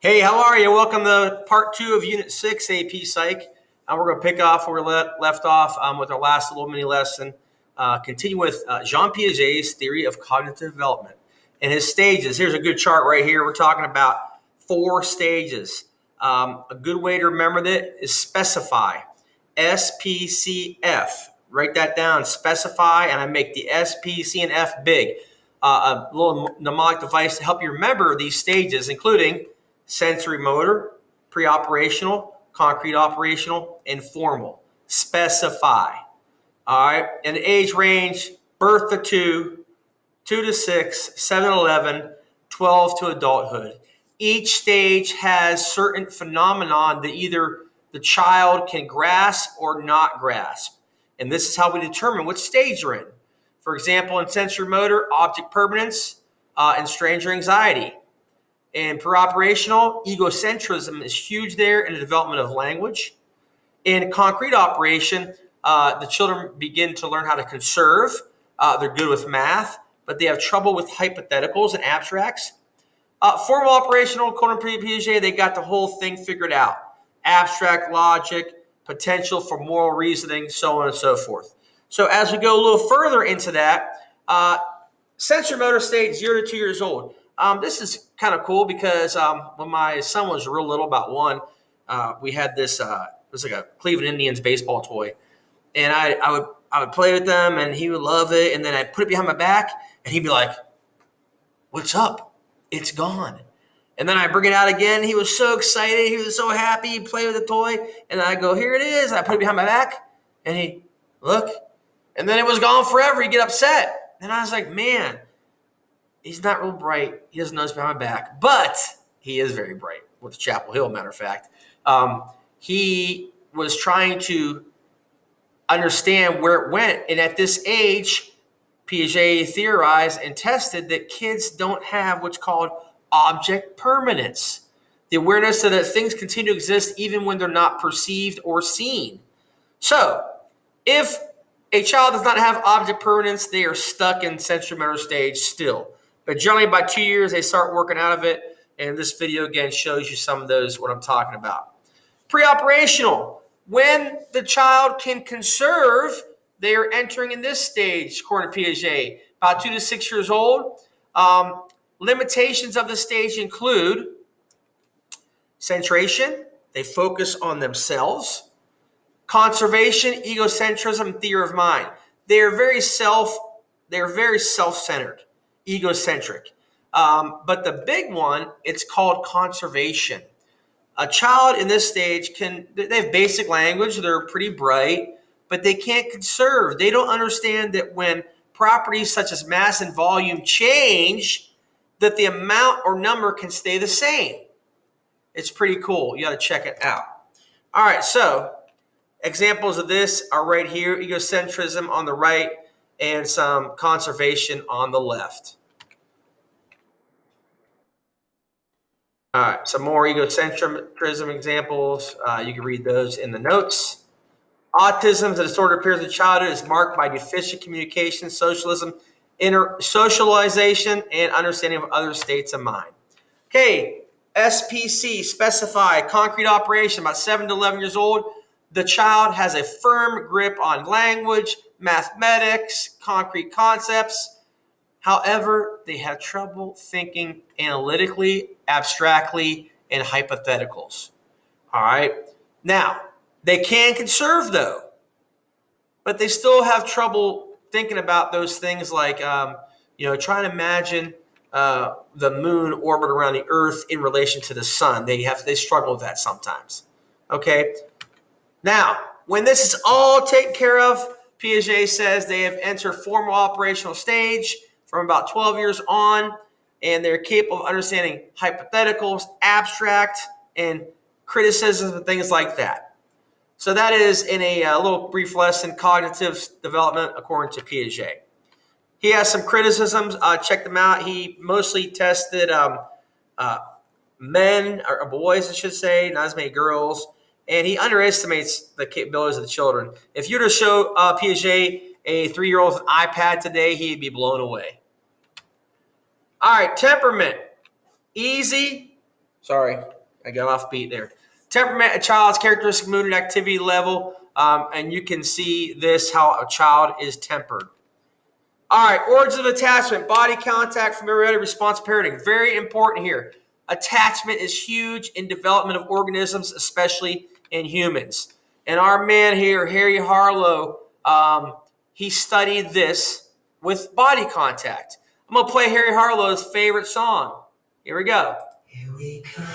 Hey, how are you? Welcome to part 2 of Unit 6 AP Psych. We're going to pick off where we left off with our last little mini lesson. Continue with Jean Piaget's theory of cognitive development and his stages. Here's a good chart right here. We're talking about 4 stages. A good way to remember that is specify. SPCF. Write that down. Specify, and I make the S, P, C, and F big. A little mnemonic device to help you remember these stages, including sensory motor, pre-operational, concrete operational, and formal. Specify. All right. And the age range, birth to 2, 2 to 6, 7 to 11, 12 to adulthood. Each stage has certain phenomenon that either the child can grasp or not grasp. And this is how we determine what stage you're in. For example, in sensory motor, object permanence and stranger anxiety. In pre-operational, egocentrism is huge there in the development of language. In concrete operation, the children begin to learn how to conserve. They're good with math, but they have trouble with hypotheticals and abstracts. Formal operational, according to Piaget, they got the whole thing figured out. Abstract logic, potential for moral reasoning, so on and so forth. So as we go a little further into that, sensory motor stage 0 to 2 years old. This is kind of cool because when my son was real little, about 1, we had this. It was like a Cleveland Indians baseball toy, and I would play with them, and he would love it. And then I'd put it behind my back, and he'd be like, "What's up? It's gone." And then I bring it out again. He was so excited. He was so happy. He'd play with the toy, and I go, "Here it is." I put it behind my back, and he look, and then it was gone forever. He'd get upset, and I was like, "Man, he's not real bright. He doesn't know it's behind my back, but he is very bright with Chapel Hill, matter of fact." He was trying to understand where it went. And at this age, Piaget theorized and tested that kids don't have what's called object permanence, the awareness that things continue to exist even when they're not perceived or seen. So if a child does not have object permanence, they are stuck in sensory motor stage still. But generally by 2 years, they start working out of it. And this video, again, shows you some of those, what I'm talking about. Pre-operational. When the child can conserve, they are entering in this stage, according to Piaget, about 2 to 6 years old. Limitations of this stage include centration. They focus on themselves. Conservation, egocentrism, theory of mind. They're very self-centered, egocentric. But the big one, it's called conservation. A child in this stage they have basic language, they're pretty bright, but they can't conserve. They don't understand that when properties such as mass and volume change, that the amount or number can stay the same. It's pretty cool. You got to check it out. All right, so examples of this are right here, egocentrism on the right and some conservation on the left. All right, some more egocentrism examples. You can read those in the notes. Autism is a disordered period of childhood is marked by deficient communication, socialization, and understanding of other states of mind. Okay, SPC, specify, concrete operation, about 7 to 11 years old. The child has a firm grip on language, mathematics, concrete concepts. However, they have trouble thinking analytically, abstractly, and hypotheticals. All right. Now, they can conserve, though, but they still have trouble thinking about those things like, trying to imagine the moon orbit around the Earth in relation to the sun. They struggle with that sometimes. Okay. Now, when this is all taken care of, Piaget says they have entered formal operational stage from about 12 years on, and they're capable of understanding hypotheticals, abstract, and criticisms and things like that. So that is in a little brief lesson, cognitive development according to Piaget. He has some criticisms. Check them out. He mostly tested men, or boys, I should say, not as many girls. And he underestimates the capabilities of the children. If you were to show Piaget a 3-year-old with an iPad today, he'd be blown away. All right, temperament. Easy. Sorry, I got off beat there. Temperament, a child's characteristic mood and activity level. And you can see this, how a child is tempered. All right, origins of attachment, body contact, familiarity, response, parenting. Very important here. Attachment is huge in development of organisms, especially in humans. And our man here, Harry Harlow, he studied this with body contact. I'm going to play Harry Harlow's favorite song. Here we go. Here we come,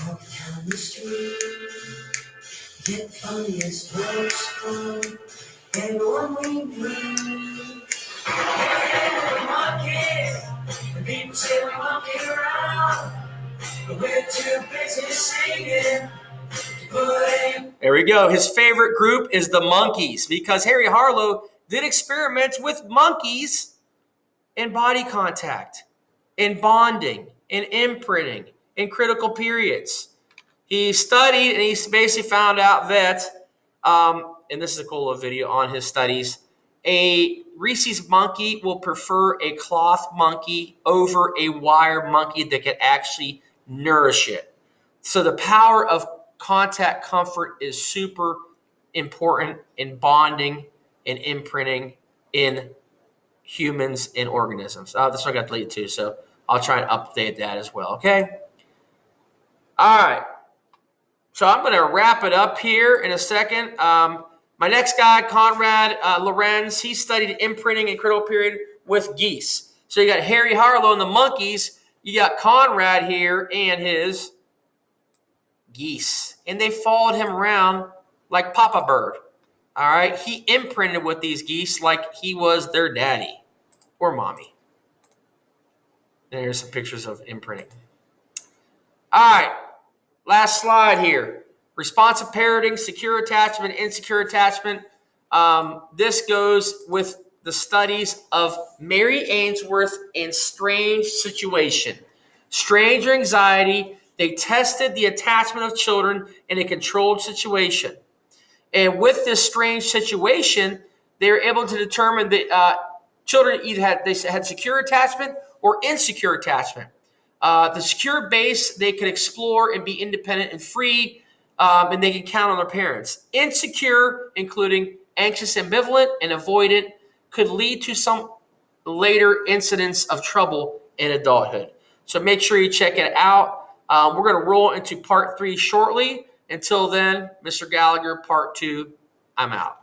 walk down the street, get funniest looks from everyone we meet. People say we monkey around, but we're too busy singing. There we go. His favorite group is the Monkees because Harry Harlow did experiments with monkeys in body contact, in bonding, in imprinting, in critical periods. He studied and he basically found out that, and this is a cool little video on his studies, a rhesus monkey will prefer a cloth monkey over a wire monkey that can actually nourish it. So the power of contact comfort is super important in bonding and imprinting in humans and organisms. This one got deleted too, so I'll try and update that as well, okay? All right. So I'm going to wrap it up here in a second. My next guy, Conrad Lorenz, he studied imprinting in critical period with geese. So you got Harry Harlow and the monkeys. You got Conrad here and his geese. And they followed him around like Papa Bird. All right. He imprinted with these geese like he was their daddy or mommy. And here's some pictures of imprinting. All right. Last slide here. Responsive parenting, secure attachment, insecure attachment. This goes with the studies of Mary Ainsworth and strange situation. Stranger anxiety. They tested the attachment of children in a controlled situation. And with this strange situation, they were able to determine that children either had secure attachment or insecure attachment. The secure base, they could explore and be independent and free, and they can count on their parents. Insecure, including anxious, ambivalent, and avoidant, could lead to some later incidents of trouble in adulthood. So make sure you check it out. We're going to roll into part 3 shortly. Until then, Mr. Gallagher, part 2, I'm out.